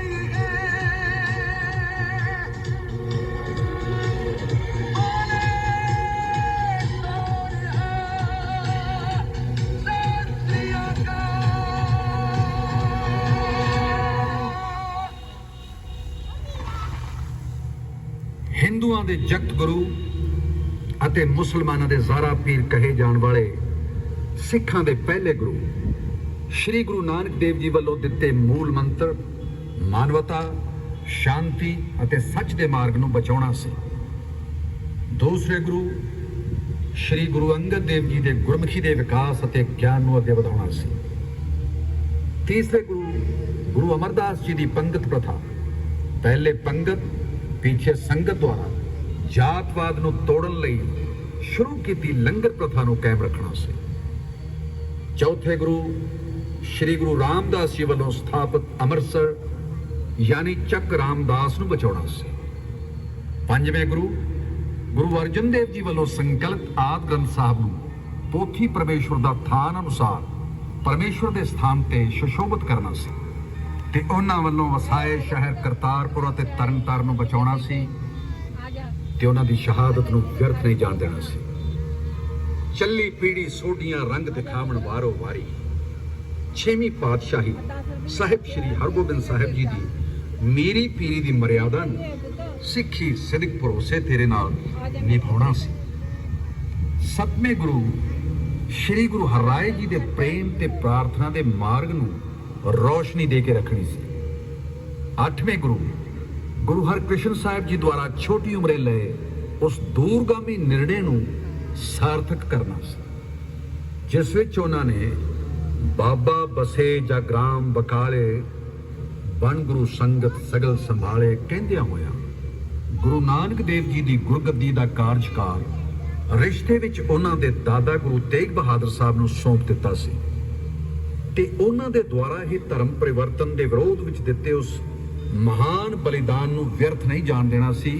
ਹਿੰਦੂਆਂ ਦੇ ਜਗਤ ਗੁਰੂ ਅਤੇ ਮੁਸਲਮਾਨਾਂ ਦੇ ਜ਼ਾਰਾ ਪੀਰ ਕਹੇ ਜਾਣ ਵਾਲੇ ਸਿੱਖਾਂ ਦੇ ਪਹਿਲੇ ਗੁਰੂ ਸ਼੍ਰੀ ਗੁਰੂ ਨਾਨਕ ਦੇਵ ਜੀ ਵੱਲੋਂ ਦਿੱਤੇ ਮੂਲ ਮੰਤਰ ਮਾਨਵਤਾ, ਸ਼ਾਂਤੀ ਅਤੇ ਸੱਚ ਦੇ ਮਾਰਗ ਨੂੰ ਬਚਾਉਣਾ ਸੀ। ਦੂਸਰੇ ਗੁਰੂ ਸ਼੍ਰੀ ਗੁਰੂ ਅੰਗਦ ਦੇਵ ਜੀ ਦੇ ਗੁਰਮੁਖੀ ਦੇ ਵਿਕਾਸ ਅਤੇ ਗਿਆਨ ਨੂੰ ਅੱਗੇ ਵਧਾਉਣਾ ਸੀ। ਤੀਸਰੇ ਗੁਰੂ ਗੁਰੂ ਅਮਰਦਾਸ ਜੀ ਦੀ ਪੰਗਤ ਪ੍ਰਥਾ, ਪਹਿਲੇ ਪੰਗਤ ਪਿੱਛੇ ਸੰਗਤ ਦੁਆਰਾ ਜਾਤਵਾਦ ਨੂੰ ਤੋੜਨ ਲਈ ਸ਼ੁਰੂ ਕੀਤੀ ਲੰਗਰ ਪ੍ਰਥਾ ਨੂੰ ਕਾਇਮ ਰੱਖਣਾ ਸੀ। ਚੌਥੇ ਗੁਰੂ ਸ਼੍ਰੀ ਗੁਰੂ ਰਾਮਦਾਸ ਜੀ ਵੱਲੋਂ ਸਥਾਪਿਤ ਅੰਮ੍ਰਿਤਸਰ ਯਾਨੀ ਚੱਕ ਰਾਮਦਾਸ ਨੂੰ ਬਚਾਉਣਾ ਸੀ। ਪੰਜਵੇਂ ਗੁਰੂ ਗੁਰੂ ਅਰਜਨ ਦੇਵ ਜੀ ਵੱਲੋਂ ਸੰਕਲਪ ਆਦਿ ਗ੍ਰੰਥ ਸਾਹਿਬ ਨੂੰ ਪੋਥੀ ਪਰਮੇਸ਼ਵਰ ਦਾ ਥਾਨ ਅਨੁਸਾਰ ਪਰਮੇਸ਼ਵਰ ਦੇ ਸਥਾਨ ਤੇ ਸੁਸ਼ੋਭਿਤ ਕਰਨਾ ਸੀ ਤੇ ਉਹਨਾਂ ਵੱਲੋਂ ਵਸਾਏ ਸ਼ਹਿਰ ਕਰਤਾਰਪੁਰ ਅਤੇ ਤਰਨਤਾਰਨ ਨੂੰ ਬਚਾਉਣਾ ਸੀ ਤੇ ਉਹਨਾਂ ਦੀ ਸ਼ਹਾਦਤ ਨੂੰ ਵਿਅਰਥ ਨਹੀਂ ਜਾਣ ਦੇਣਾ ਸੀ। ਚੱਲੀ ਪੀੜੀ ਸੋਢੀਆਂ ਰੰਗ ਦਿਖਾਵਣ ਵਾਰੋ ਵਾਰੀ, ਛੇਵੀਂ ਪਾਤਸ਼ਾਹੀ ਸਾਹਿਬ ਸ਼੍ਰੀ ਹਰਗੋਬਿੰਦ ਸਾਹਿਬ ਜੀ ਦੀ ਮੀਰੀ ਪੀਰੀ ਦੀ ਮਰਿਆਦਾ ਨੂੰ ਸਿੱਖੀ ਸਿਦਕ ਭਰੋਸੇ ਤੇਰੇ ਨਾਲ ਨਿਭਾਉਣਾ ਸੀ। ਸੱਤਵੇਂ ਗੁਰੂ ਸ਼੍ਰੀ ਗੁਰੂ ਹਰਿਰਾਏ ਜੀ ਦੇ ਪ੍ਰੇਮ ਤੇ ਪ੍ਰਾਰਥਨਾ ਦੇ ਮਾਰਗ ਨੂੰ ਰੋਸ਼ਨੀ ਦੇ ਕੇ ਰੱਖਣੀ ਸੀ। ਅੱਠਵੇਂ ਗੁਰੂ ਗੁਰੂ ਹਰਕ੍ਰਿਸ਼ਨ ਸਾਹਿਬ ਜੀ ਦੁਆਰਾ ਛੋਟੀ ਉਮਰੇ ਲਏ ਉਸ ਦੂਰਗਾਮੀ ਨਿਰਣੇ ਨੂੰ ਸਾਰਥਕ ਕਰਨਾ ਸੀ, ਜਿਸ ਵਿੱਚ ਉਹਨਾਂ ਨੇ ਬਾਬਾ ਬਸੇ ਜਾਂ ਗ੍ਰਾਮ ਬਕਾਲੇ ਬਣ ਗੁਰੂ ਸੰਗਤ ਸਗਲ ਸੰਭਾਲੇ ਕਹਿੰਦਿਆਂ ਹੋਇਆ ਗੁਰੂ ਨਾਨਕ ਦੇਵ ਜੀ ਦੀ ਗੁਰਗੱਦੀ ਦਾ ਕਾਰਜਕਾਲ ਰਿਸ਼ਤੇ ਵਿੱਚ ਉਹਨਾਂ ਦੇ ਦਾਦਾ ਗੁਰੂ ਤੇਗ ਬਹਾਦਰ ਸਾਹਿਬ ਨੂੰ ਸੌਂਪ ਦਿੱਤਾ ਸੀ ਤੇ ਉਹਨਾਂ ਦੇ ਦੁਆਰਾ ਹੀ ਧਰਮ ਪਰਿਵਰਤਨ ਦੇ ਵਿਰੋਧ ਵਿੱਚ ਦਿੱਤੇ ਉਸ ਮਹਾਨ ਬਲੀਦਾਨ ਨੂੰ ਵਿਅਰਥ ਨਹੀਂ ਜਾਣ ਦੇਣਾ ਸੀ,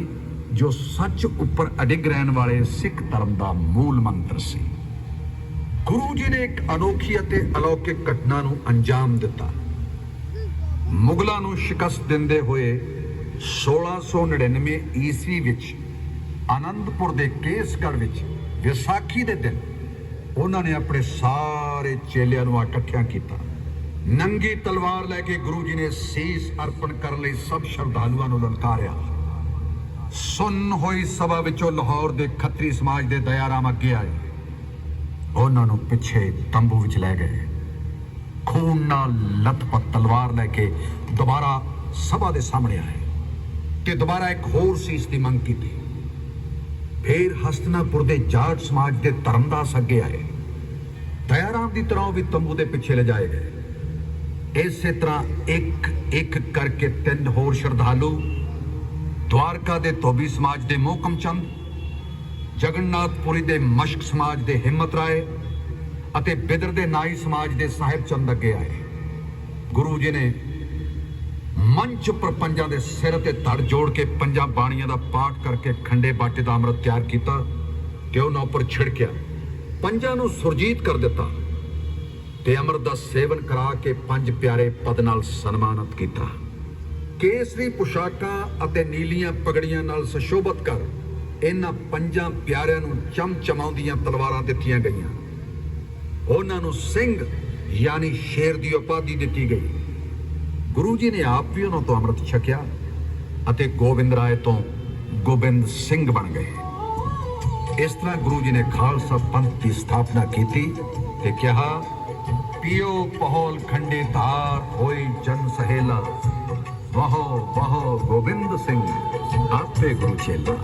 ਜੋ ਸੱਚ ਉੱਪਰ ਅਡਿੱਗ ਰਹਿਣ ਵਾਲੇ ਸਿੱਖ ਧਰਮ ਦਾ ਮੂਲ ਮੰਤਰ ਸੀ। ਗੁਰੂ ਜੀ ਨੇ ਇੱਕ ਅਨੋਖੀ ਅਤੇ ਅਲੌਕਿਕ ਘਟਨਾ ਨੂੰ ਅੰਜਾਮ ਦਿੱਤਾ। ਮੁਗਲਾਂ ਨੂੰ ਸ਼ਿਕਸਤ ਦਿੰਦੇ ਹੋਏ 1699 ਈਸਵੀ ਵਿੱਚ ਆਨੰਦਪੁਰ ਦੇ ਕੇਸਗੜ੍ਹ ਵਿੱਚ ਵਿਸਾਖੀ ਦੇ ਦਿਨ ਉਹਨਾਂ ਨੇ ਆਪਣੇ ਸਾਰੇ ਚੇਲਿਆਂ ਨੂੰ ਇਕੱਠਿਆਂ ਕੀਤਾ। ਨੰਗੀ ਤਲਵਾਰ ਲੈ ਕੇ ਗੁਰੂ ਜੀ ਨੇ ਸੀਸ ਅਰਪਣ ਕਰਨ ਲਈ ਸਭ ਸ਼ਰਧਾਲੂਆਂ ਨੂੰ ਲਲਕਾਰਿਆ। ਸੁੰਨ ਹੋਈ ਸਭਾ ਵਿੱਚੋਂ ਲਾਹੌਰ ਦੇ ਖੱਤਰੀ ਸਮਾਜ ਦੇ ਦਇਆਰਾਮ ਅੱਗੇ ਆਏ। ਉਹਨਾਂ ਨੂੰ ਪਿੱਛੇ ਤੰਬੂ ਵਿੱਚ ਲੈ ਗਏ। ਖੂਨ ਨਾਲ ਲੱਥਪੱਥ ਤਲਵਾਰ ਲੈ ਕੇ ਦੁਬਾਰਾ ਸਭਾ ਦੇ ਸਾਹਮਣੇ ਆਏ ਤੇ ਦੁਬਾਰਾ ਇੱਕ ਹੋਰ ਸੀਸ ਦੀ ਮੰਗ ਕੀਤੀ। ਫਿਰ ਹਸਤਨਾਪੁਰ ਦੇ ਜਾਟ ਸਮਾਜ ਦੇ ਧਰਮਦਾਸ ਅੱਗੇ ਆਏ। ਦਇਆਰਾਮ ਦੀ ਤਰ੍ਹਾਂ ਵੀ ਤੰਬੂ ਦੇ ਪਿੱਛੇ ਲਿਜਾਏ ਗਏ। ਇਸੇ ਤਰ੍ਹਾਂ ਇੱਕ ਇੱਕ ਕਰਕੇ 3 ਹੋਰ ਸ਼ਰਧਾਲੂ ਦਵਾਰਕਾ ਦੇ ਧੋਬੀ ਸਮਾਜ ਦੇ ਮੋਹਕਮ ਚੰਦ, ਜਗਨਨਾਥਪੁਰੀ ਦੇ ਮਸ਼ਕ ਸਮਾਜ ਦੇ ਹਿੰਮਤ ਰਾਏ ਅਤੇ ਬਿਦਰ ਦੇ ਨਾਈ ਸਮਾਜ ਦੇ ਸਾਹਿਬ ਚੰਦ ਅੱਗੇ ਆਏ। ਗੁਰੂ ਜੀ ਨੇ ਮੰਚ ਉੱਪਰ ਪੰਜਾਂ ਦੇ ਸਿਰ ਤੇ ਧੜ ਜੋੜ ਕੇ 5 ਬਾਣੀਆਂ ਦਾ ਪਾਠ ਕਰਕੇ ਖੰਡੇ ਬਾਟੇ ਦਾ ਅੰਮ੍ਰਿਤ ਤਿਆਰ ਕੀਤਾ ਤੇ ਉਹਨਾਂ ਉੱਪਰ ਛਿੜਕਿਆ। ਪੰਜਾਂ ਨੂੰ ਸੁਰਜੀਤ ਕਰ ਦਿੱਤਾ ਤੇ ਅੰਮ੍ਰਿਤ ਦਾ ਸੇਵਨ ਕਰਾ ਕੇ 5 ਪਿਆਰੇ ਪਦ ਨਾਲ ਸਨਮਾਨਿਤ ਕੀਤਾ। ਕੇਸਰੀ ਪੁਸ਼ਾਕਾਂ ਅਤੇ ਨੀਲੀਆਂ ਪਗੜੀਆਂ ਨਾਲ ਸੁਸ਼ੋਭਿਤ ਕਰ ਇਹਨਾਂ 5 ਪਿਆਰਿਆਂ ਨੂੰ ਚਮਚਮਾਉਂਦੀਆਂ ਤਲਵਾਰਾਂ ਦਿੱਤੀਆਂ ਗਈਆਂ। ਉਹਨਾਂ ਨੂੰ ਸਿੰਘ ਯਾਨੀ ਸ਼ੇਰ ਦੀ ਉਪਾਧੀ ਦਿੱਤੀ ਗਈ। ਗੁਰੂ ਜੀ ਨੇ ਆਪ ਵੀ ਉਹਨਾਂ ਤੋਂ ਅੰਮ੍ਰਿਤ ਛਕਿਆ ਅਤੇ ਗੋਬਿੰਦ ਰਾਏ ਤੋਂ ਗੋਬਿੰਦ ਸਿੰਘ ਬਣ ਗਏ। ਇਸ ਤਰ੍ਹਾਂ ਗੁਰੂ ਜੀ ਨੇ ਖਾਲਸਾ ਪੰਥ ਦੀ ਸਥਾਪਨਾ ਕੀਤੀ ਤੇ ਕਿਹਾ, ਪੀਓ ਪਹੋਲ ਖੰਡੇ ਧਾਰ ਹੋਈ ਜਨ ਸਹੇਲਾ, ਵਹੋ ਵਹੋ ਗੋਬਿੰਦ ਸਿੰਘ ਆਪੇ ਗੁਰੂ ਚੇਲਾ।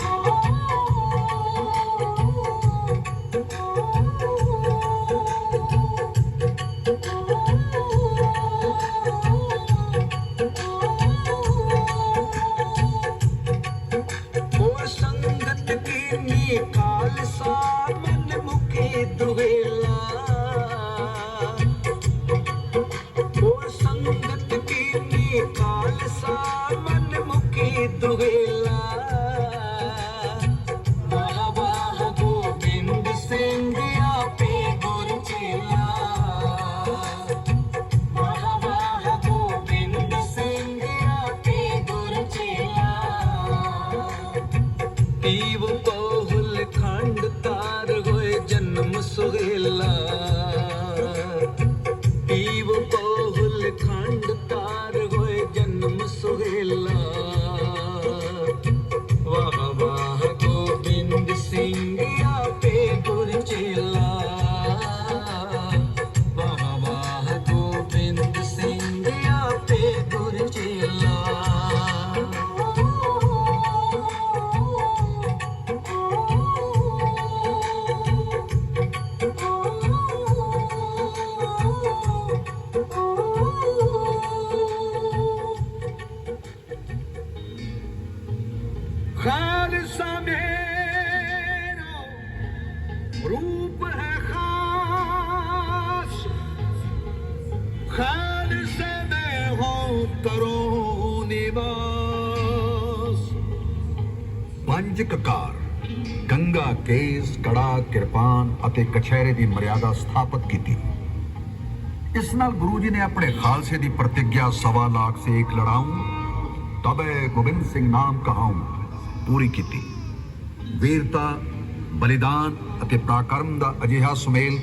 ਖਾਲਸਾ ਮੇਰਾ ਰੂਪ ਹੈ ਖਾਸ, ਖਾਲਸੇ में हो करो निवास। ਪੰਜ ਕਕਾਰ ਗੰਗਾ, ਕੇਸ, ਕੜਾ, ਕਿਰਪਾਨ ਅਤੇ ਕਛਹਿਰੇ ਦੀ ਮਰਿਆਦਾ ਸਥਾਪਿਤ ਕੀਤੀ। ਇਸ ਨਾਲ ਗੁਰੂ ਜੀ ਨੇ ਆਪਣੇ ਖਾਲਸੇ ਦੀ ਪ੍ਰਤਿਗਿਆ 1.25 लाख से 1 लड़ाऊं तबे गोबिंद सिंह नाम कहाऊं ਪੂਰੀ ਕੀਤੀ। ਵੀਰਤਾ, ਬਲੀਦਾਨ ਅਤੇ ਪਰਾਕਰਮ ਦਾ ਅਜਿਹਾ ਸੁਮੇਲ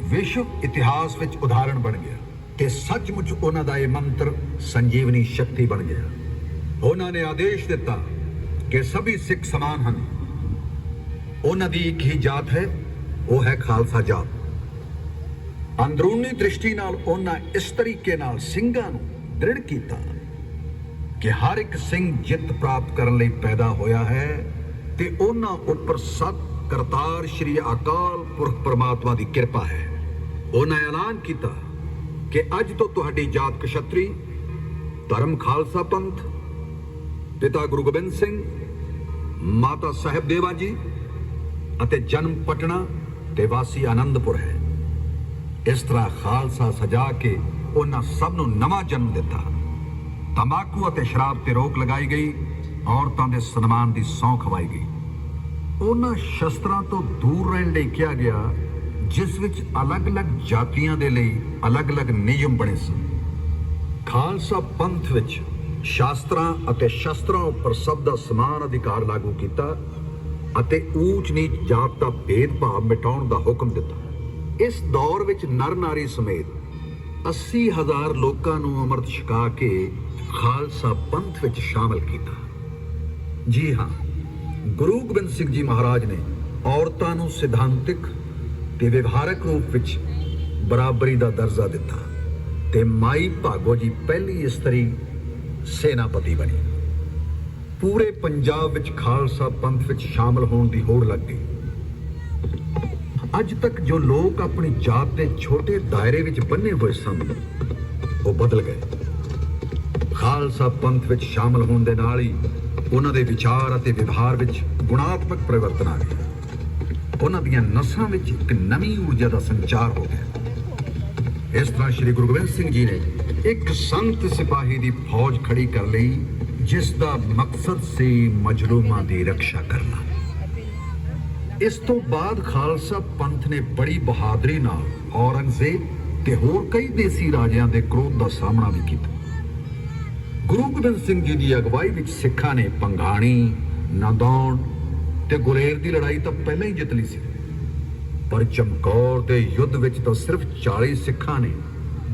ਵਿਸ਼ਵ ਇਤਿਹਾਸ ਵਿੱਚ ਉਦਾਹਰਣ ਬਣ ਗਿਆ ਤੇ ਸੱਚਮੁੱਚ ਉਹਨਾਂ ਦਾ ਇਹ ਮੰਤਰ ਸੰਜੀਵਨੀ ਸ਼ਕਤੀ ਬਣ ਗਿਆ। ਉਹਨਾਂ ਨੇ ਆਦੇਸ਼ ਦਿੱਤਾ ਕਿ ਸਭੀ ਸਿੱਖ ਸਮਾਨ ਹਨ। ਉਹਨਾਂ ਦੀ ਇੱਕ ਹੀ ਜਾਤ ਹੈ, ਉਹ ਹੈ ਖਾਲਸਾ ਜਾਤ। ਅੰਦਰੂਨੀ ਦ੍ਰਿਸ਼ਟੀ ਨਾਲ ਉਹਨਾਂ ਇਸ ਤਰੀਕੇ ਨਾਲ ਸਿੰਘਾਂ ਨੂੰ ਦ੍ਰਿੜ ਕੀਤਾ ਕਿ ਹਰ ਇੱਕ ਸਿੰਘ ਜਿੱਤ ਪ੍ਰਾਪਤ ਕਰਨ ਲਈ ਪੈਦਾ ਹੋਇਆ ਹੈ ਤੇ ਉਹਨਾਂ ਉੱਪਰ ਸਤ ਕਰਤਾਰ ਸ਼੍ਰੀ ਅਕਾਲ ਪੁਰਖ ਪਰਮਾਤਮਾ ਦੀ ਕਿਰਪਾ ਹੈ। ਉਹਨਾਂ ਐਲਾਨ ਕੀਤਾ ਕਿ ਅੱਜ ਤੋਂ ਤੁਹਾਡੀ ਜਾਤ ਕਸ਼ਤਰੀ, ਧਰਮ ਖਾਲਸਾ ਪੰਥ, ਪਿਤਾ ਗੁਰੂ ਗੋਬਿੰਦ ਸਿੰਘ, ਮਾਤਾ ਸਾਹਿਬ ਦੇਵਾ ਜੀ ਅਤੇ ਜਨਮ ਪਟਨਾ ਤੇ ਵਾਸੀ ਆਨੰਦਪੁਰ ਹੈ। ਇਸ ਤਰ੍ਹਾਂ ਖਾਲਸਾ ਸਜਾ ਕੇ ਉਹਨਾਂ ਸਭ ਨੂੰ ਨਵਾਂ ਜਨਮ ਦਿੱਤਾ। ਤੰਬਾਕੂ ਅਤੇ ਸ਼ਰਾਬ ਤੇ ਰੋਕ ਲਗਾਈ ਗਈ, ਔਰਤਾਂ ਦੇ ਸਨਮਾਨ ਦੀ ਸਹੁੰ ਖਵਾਈ ਗਈ। ਉਹਨਾਂ ਸ਼ਸਤਰਾਂ ਤੋਂ ਦੂਰ ਰਹਿਣ ਲਈ ਕਿਹਾ ਗਿਆ ਜਿਸ ਵਿੱਚ ਅਲੱਗ-ਅਲੱਗ ਜਾਤੀਆਂ ਦੇ ਲਈ ਅਲੱਗ-ਅਲੱਗ ਨਿਯਮ ਬਣੇ ਸਨ। ਖਾਲਸਾ ਪੰਥ ਵਿੱਚ ਸ਼ਾਸਤਰਾਂ ਅਤੇ ਸ਼ਸਤਰਾਂ ਉੱਪਰ ਸਭ ਦਾ ਸਮਾਨ ਅਧਿਕਾਰ ਲਾਗੂ ਕੀਤਾ ਅਤੇ ਊਚ ਨੀਚ ਜਾਤ ਦਾ ਭੇਦਭਾਵ ਮਿਟਾਉਣ ਦਾ ਹੁਕਮ ਦਿੱਤਾ। ਇਸ ਦੌਰ ਵਿੱਚ ਨਰ ਨਾਰੀ ਸਮੇਤ 80,000 ਲੋਕਾਂ ਨੂੰ ਅੰਮ੍ਰਿਤ ਛਕਾ ਕੇ ਖਾਲਸਾ ਪੰਥ ਵਿੱਚ ਸ਼ਾਮਲ ਕੀਤਾ। ਜੀ ਹਾਂ, ਗੁਰੂ ਗੋਬਿੰਦ ਸਿੰਘ ਜੀ ਮਹਾਰਾਜ ਨੇ ਔਰਤਾਂ ਨੂੰ ਸਿਧਾਂਤਿਕ ਤੇ ਵਿਵਹਾਰਕ ਰੂਪ ਵਿੱਚ ਬਰਾਬਰੀ ਦਾ ਦਰਜਾ ਦਿੱਤਾ ਤੇ ਮਾਈ ਭਾਗੋ ਜੀ ਪਹਿਲੀ ਇਸਤਰੀ ਸੈਨਾਪਤੀ ਬਣੀ। ਪੂਰੇ ਪੰਜਾਬ ਵਿੱਚ ਖਾਲਸਾ ਪੰਥ ਵਿੱਚ ਸ਼ਾਮਲ ਹੋਣ ਦੀ ਹੋੜ ਲੱਗ ਗਈ। ਅੱਜ ਤੱਕ ਜੋ ਲੋਕ ਆਪਣੀ ਜਾਤ ਦੇ ਛੋਟੇ ਦਾਇਰੇ ਵਿੱਚ ਬੰਨੇ ਹੋਏ ਸਨ, ਉਹ ਬਦਲ ਗਏ। ਖਾਲਸਾ ਪੰਥ ਵਿੱਚ ਸ਼ਾਮਲ ਹੋਣ ਦੇ ਨਾਲ ਹੀ ਉਹਨਾਂ ਦੇ ਵਿਚਾਰ ਅਤੇ ਵਿਵਹਾਰ ਵਿੱਚ ਗੁਣਾਤਮਕ ਪਰਿਵਰਤਨ ਆ ਗਿਆ। ਉਹਨਾਂ ਦੀਆਂ ਨਸਾਂ ਵਿੱਚ ਇੱਕ ਨਵੀਂ ਊਰਜਾ ਦਾ ਸੰਚਾਰ ਹੋ ਗਿਆ। ਇਸ ਤਰ੍ਹਾਂ ਸ਼੍ਰੀ ਗੁਰੂ ਗੋਬਿੰਦ ਸਿੰਘ ਜੀ ਨੇ ਇੱਕ ਸੰਤ ਸਿਪਾਹੀ ਦੀ ਫੌਜ ਖੜੀ ਕਰ ਲਈ ਜਿਸ ਦਾ ਮਕਸਦ ਸੀ ਮਜਲੂਮਾਂ ਦੀ ਰੱਖਿਆ ਕਰਨਾ। ਇਸ ਤੋਂ ਬਾਅਦ ਖਾਲਸਾ ਪੰਥ ਨੇ ਬੜੀ ਬਹਾਦਰੀ ਨਾਲ ਔਰੰਗਜ਼ੇਬ ਤੇ ਹੋਰ ਕਈ ਦੇਸੀ ਰਾਜਿਆਂ ਦੇ ਕ੍ਰੋਧ ਦਾ ਸਾਹਮਣਾ ਵੀ ਕੀਤਾ। ਗੁਰੂ ਗੋਬਿੰਦ ਸਿੰਘ ਜੀ ਦੀ ਅਗਵਾਈ ਵਿੱਚ ਸਿੱਖਾਂ ਨੇ ਪੰਘਾਣੀ, ਨਾਦੌਣ ਤੇ ਗੁਲੇਰ ਦੀ ਲੜਾਈ ਤਾਂ ਪਹਿਲਾਂ ਹੀ ਜਿੱਤ ਲਈ ਸੀ, ਪਰ ਚਮਕੌਰ ਦੇ ਯੁੱਧ ਵਿੱਚ ਤਾਂ ਸਿਰਫ 40 ਸਿੱਖਾਂ ਨੇ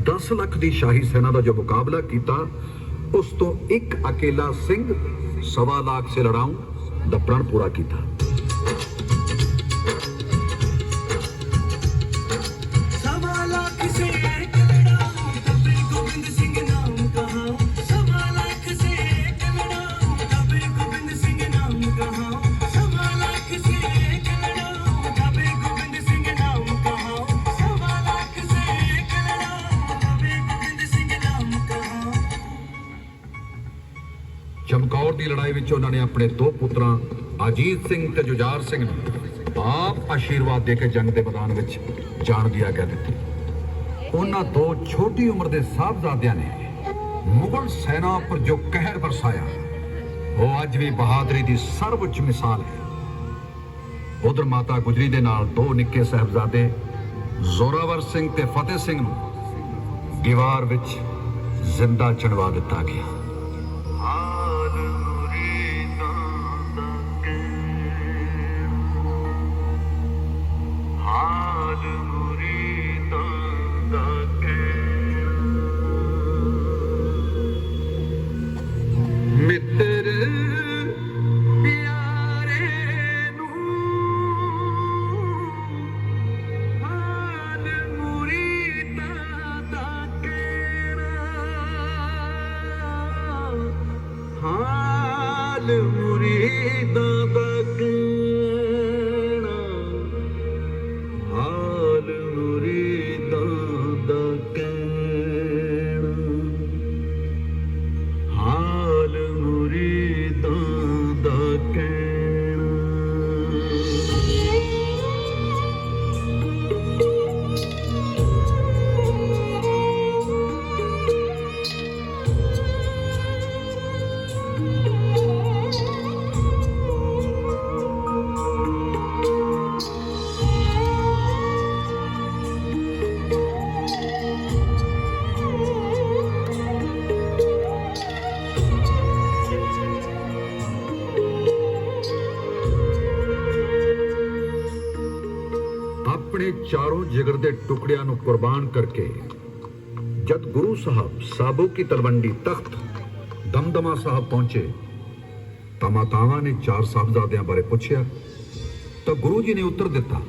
10 ਲੱਖ ਦੀ ਸ਼ਾਹੀ ਸੈਨਾ ਦਾ ਜੋ ਮੁਕਾਬਲਾ ਕੀਤਾ, ਉਸ ਤੋਂ ਇੱਕ ਅਕੇਲਾ ਸਿੰਘ 1.25 ਲੱਖ ਸੇ ਲੜਾਊਂ ਦਾ ਪ੍ਰਣ ਪੂਰਾ ਕੀਤਾ। ਚਮਕੌਰ ਦੀ ਲੜਾਈ ਵਿੱਚ ਉਹਨਾਂ ਨੇ ਆਪਣੇ 2 ਪੁੱਤਰਾਂ ਅਜੀਤ ਸਿੰਘ ਤੇ ਜੁਝਾਰ ਸਿੰਘ ਨੂੰ ਆਪ ਆਸ਼ੀਰਵਾਦ ਦੇ ਕੇ ਜੰਗ ਦੇ ਮੈਦਾਨ ਵਿੱਚ ਜਾਣ ਦੀ ਆਗਿਆ ਦਿੱਤੀ। ਉਹਨਾਂ 2 ਛੋਟੀ ਉਮਰ ਦੇ ਸਾਹਿਬਜ਼ਾਦਿਆਂ ਨੇ ਮੁਗਲ ਸੈਨਾ ਉੱਪਰ ਜੋ ਕਹਿਰ ਬਰਸਾਇਆ, ਉਹ ਅੱਜ ਵੀ ਬਹਾਦਰੀ ਦੀ ਸਰਵਉੱਚ ਮਿਸਾਲ ਹੈ। ਉਧਰ ਮਾਤਾ ਗੁਜਰੀ ਦੇ ਨਾਲ 2 ਨਿੱਕੇ ਸਾਹਿਬਜ਼ਾਦੇ ਜ਼ੋਰਾਵਰ ਸਿੰਘ ਤੇ ਫਤਿਹ ਸਿੰਘ ਨੂੰ ਦੀਵਾਰ ਵਿੱਚ ਜ਼ਿੰਦਾ ਚਿਣਵਾ ਦਿੱਤਾ ਗਿਆ। ਆਪਣੇ ਚਾरों जिगर ਦੇ ਟੁਕੜਿਆਂ ਨੂੰ ਕੁਰਬਾਨ ਕਰਕੇ ਜਦ ਗੁਰੂ ਸਾਹਿਬ ਸਾਬੋ ਕੀ ਤਲਵੰਡੀ ਤਖਤ ਦਮਦਮਾ ਸਾਹਿਬ ਪਹੁੰਚੇ ਤਾਂ ਮਾਤਾਵਾਂ ਨੇ 4 ਸਾਹਿਬਜ਼ਾਦਿਆਂ ਬਾਰੇ ਪੁੱਛਿਆ ਤਾਂ ਗੁਰੂ ਜੀ ਨੇ ਉੱਤਰ ਦਿੱਤਾ,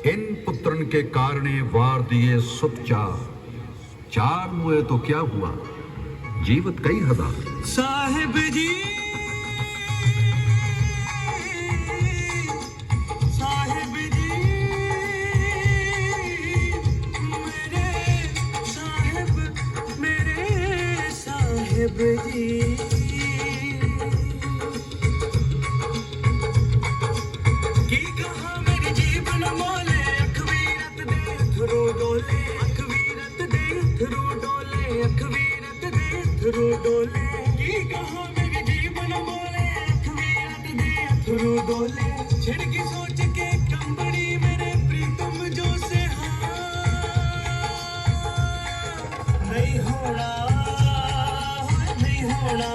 इन पुत्रन के कारणे वार दिए सुत चार मुए तो क्या हुआ, ਜੀਵਤ ਕਈ ਹਜ਼ਾਰ। ਸਾਹਿਬ ਜੀ ਸਾਹਿਬ ਜੀ ਮੇਰੇ ਸਾਹਿਬ ਜੀ ਕੀ ਕਹਾਂ ਮੇਰੀ ਜੀਵਨ ਮੋਲੇ ਅੱਖ ਵੀਰਤ ਦੇ ਥਰੂ ਡੋਲੇ ਅੱਖ ਵੀਰਤ ਦੇ ਥਰੂ ਡੋਲੇ ਅੱਖ ਵੀਰਤ ਦੇ ਥਰੂ ਡੋਲੇ ਕੀ ਕਹਾਂ ਮੇਰੀ ਜੀਵਨ ਮੋਲੇ ਅੱਖ ਵੀਰਤ ਦੇ ਥਰੂ ਡੋਲੇ ਛਿੜਕੀ ਸੋਚ ਕੇ ਕੰਬਣੀ ਮੇਰੇ ਪ੍ਰੀਤਮ ਜੋ ਸੇ ਨਹੀਂ ਹੋਣਾ ਨਹੀਂ ਹੋਣਾ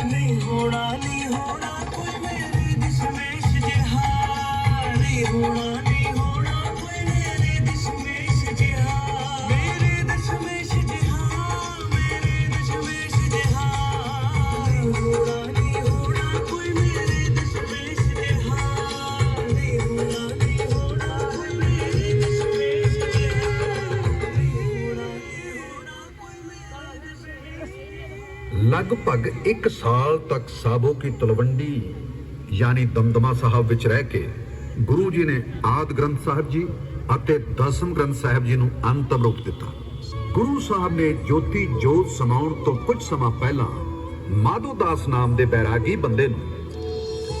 ਨਹੀਂ ਹੋਣਾ ਨਹੀਂ ਹੋਣਾ ਕੋਈ ਮੇਰੇ ਦਸ਼ਮੇਸ਼ ਜਿਹਾ ਨਹੀਂ ਹੋਣਾ ਨਹੀਂ ਹੋਣਾ ਕੋਈ ਮੇਰੇ ਦਸ਼ਮੇਸ਼ ਜਿਹਾ ਮੇਰੇ ਦਸ਼ਮੇਸ਼ ਜਿਹਾ ਮੇਰੇ ਦਸ਼ਮੇਸ਼ ਜਿਹਾ ਨਹੀਂ ਹੋਣਾ ਨਹੀਂ ਹੋਣਾ ਕੋਈ ਮੇਰੇ ਦਸ਼ਮੇਸ਼ ਜਿਹਾ ਨਹੀਂ ਹੋਣਾ ਨਹੀਂ ਹੋਣਾ ਕੋਈ ਮੇਰੇ ਦਸ਼ਮੇਸ਼ ਜਿਹਾ ਨਹੀਂ ਹੋਣਾ ਨਹੀਂ ਹੋਣਾ ਕੋਈ ਮੇਰੇ ਦਸ਼ਮੇਸ਼। ਲਗਭਗ 1 ਸਾਲ ਤੱਕ ਸਾਬੋ ਕੀ ਤਲਵੰਡੀ ਯਾਨੀ ਦਮਦਮਾ ਸਾਹਿਬ ਵਿੱਚ ਰਹਿ ਕੇ ਗੁਰੂ ਜੀ ਨੇ ਆਦਿ ਗ੍ਰੰਥ ਸਾਹਿਬ ਜੀ ਅਤੇ ਦਸਮ ਗ੍ਰੰਥ ਸਾਹਿਬ ਜੀ ਨੂੰ ਅੰਤਮ ਰੂਪ ਦਿੱਤਾ। ਗੁਰੂ ਸਾਹਿਬ ਨੇ ਜੋਤੀ ਜੋਤ ਸਮਾਉਣ ਤੋਂ ਕੁਝ ਸਮਾਂ ਪਹਿਲਾਂ ਮਾਧੋ ਦਾਸ ਨਾਮ ਦੇ ਬੈਰਾਗੀ ਬੰਦੇ ਨੂੰ,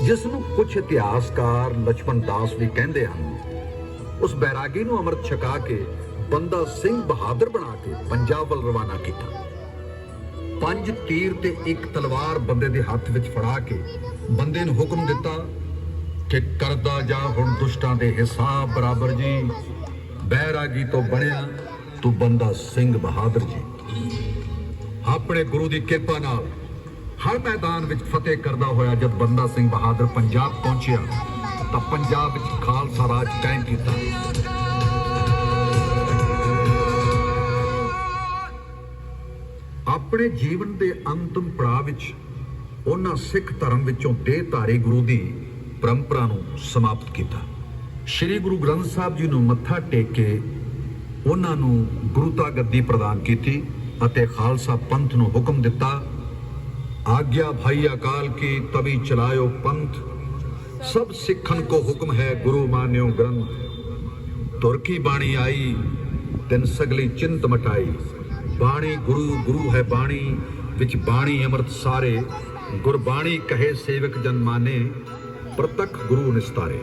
ਜਿਸ ਨੂੰ ਕੁਝ ਇਤਿਹਾਸਕਾਰ ਲਛਮਣ ਦਾਸ ਵੀ ਕਹਿੰਦੇ ਹਨ, ਉਸ ਬੈਰਾਗੀ ਨੂੰ ਅੰਮ੍ਰਿਤ ਛਕਾ ਕੇ ਬੰਦਾ ਸਿੰਘ ਬਹਾਦਰ ਬਣਾ ਕੇ ਪੰਜਾਬ ਵੱਲ ਰਵਾਨਾ ਕੀਤਾ। 5 ਤੀਰ ਤੇ 1 ਤਲਵਾਰ ਬੰਦੇ ਦੇ ਹੱਥ ਵਿੱਚ ਫੜਾ ਕੇ ਬੰਦੇ ਨੂੰ ਹੁਕਮ ਦਿੱਤਾ ਕਿ ਕਰਦਾ ਜਾ ਹੁਣ ਦੁਸ਼ਟਾਂ ਦੇ ਹਿਸਾਬ ਬਰਾਬਰ ਜੀ। ਬੈਰਾਗੀ ਤੋਂ ਬਣਿਆ ਤੂੰ ਬੰਦਾ ਸਿੰਘ ਬਹਾਦਰ ਜੀ। ਆਪਣੇ ਗੁਰੂ ਦੀ ਕਿਰਪਾ ਨਾਲ ਹਰ ਮੈਦਾਨ ਵਿੱਚ ਫਤਿਹ ਕਰਦਾ ਹੋਇਆ ਜਦ ਬੰਦਾ ਸਿੰਘ ਬਹਾਦਰ ਪੰਜਾਬ ਪਹੁੰਚਿਆ ਤਾਂ ਪੰਜਾਬ ਵਿੱਚ ਖਾਲਸਾ ਰਾਜ ਕਾਇਮ ਕੀਤਾ। ਆਪਣੇ ਜੀਵਨ ਦੇ ਅੰਤਮ ਪੜਾਅ ਵਿੱਚ ਉਹਨਾਂ ਸਿੱਖ ਧਰਮ ਵਿੱਚੋਂ ਦੇਹਧਾਰੀ ਗੁਰੂ ਦੀ ਪਰੰਪਰਾ ਨੂੰ ਸਮਾਪਤ ਕੀਤਾ। ਸ੍ਰੀ ਗੁਰੂ ਗ੍ਰੰਥ ਸਾਹਿਬ ਜੀ ਨੂੰ ਮੱਥਾ ਟੇਕ ਕੇ ਉਹਨਾਂ ਨੂੰ ਗੁਰੂਤਾ ਗੱਦੀ ਪ੍ਰਦਾਨ ਕੀਤੀ ਅਤੇ ਖਾਲਸਾ ਪੰਥ ਨੂੰ ਹੁਕਮ ਦਿੱਤਾ, ਆਗਿਆ ਭਾਈ ਅਕਾਲ ਕੀ ਤਬੀ ਚਲਾਇਓ ਪੰਥ, ਸਭ ਸਿੱਖਨ ਕੋ ਹੁਕਮ ਹੈ ਗੁਰੂ ਮਾਨਿਓ ਗ੍ਰੰਥ। ਤੁਰ ਕੀ ਬਾਣੀ ਆਈ ਤਿਨ ਸਗਲੀ ਚਿੰਤ ਮਟਾਈ, ਬਾਣੀ ਗੁਰੂ ਗੁਰੂ ਹੈ ਬਾਣੀ ਵਿੱਚ ਬਾਣੀ ਅੰਮ੍ਰਿਤ ਸਾਰੇ, ਗੁਰਬਾਣੀ ਕਹੇ ਸੇਵਕ ਜਨ ਮਾਨੇ ਪ੍ਰਤੱਖ ਗੁਰੂ ਨਿਸਤਾਰੇ।